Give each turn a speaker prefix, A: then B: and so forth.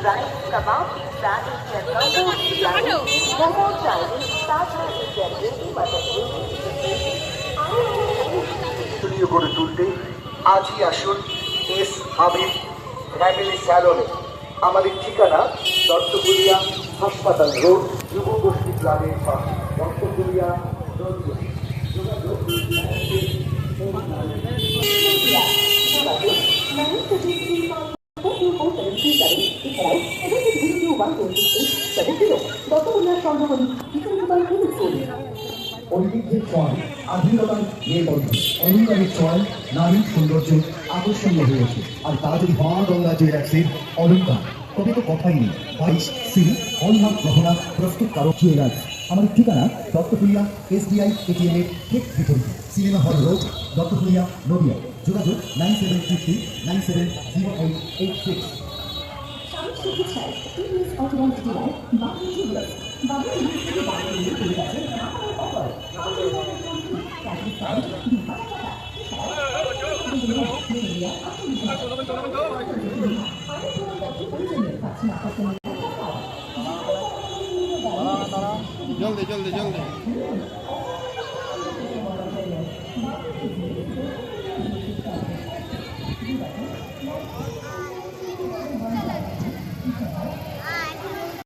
A: rice, kebab, pizza, Indian combo, biryani, momo, Chinese, Taj Indian gravy, mutton gravy.
B: করে তুলতে আজই আসুন S Habib family স্যালনে। আমাদের ঠিকানা দত্তপুরিয়া হাসপাতাল রোড, যুবগোষ্ঠী ক্লাবের পাশে, দত্তপুরিয়া ঐতিহ্যের চয়, আধুনিকতার মেলবন্ধন, অলঙ্কারের চয়, নারীর সৌন্দর্য আকর্ষণীয় হয়েছে। আর তা যদি মা গঙ্গা জুয়েলার্সের অলঙ্কার, তবে তো কথাই নেই। 22 সি হলমার্ক গহনা প্রস্তুতকারক জুয়েলার্স। আমাদের ঠিকানা দত্তপুরিয়া SBI ATM এর ঠিক বিপরীতে, সিনেমা হল রোড, দত্তপুরিয়া, নদিয়া। যোগাযোগ 9733 970886।
C: জলদি জলদি জলদি।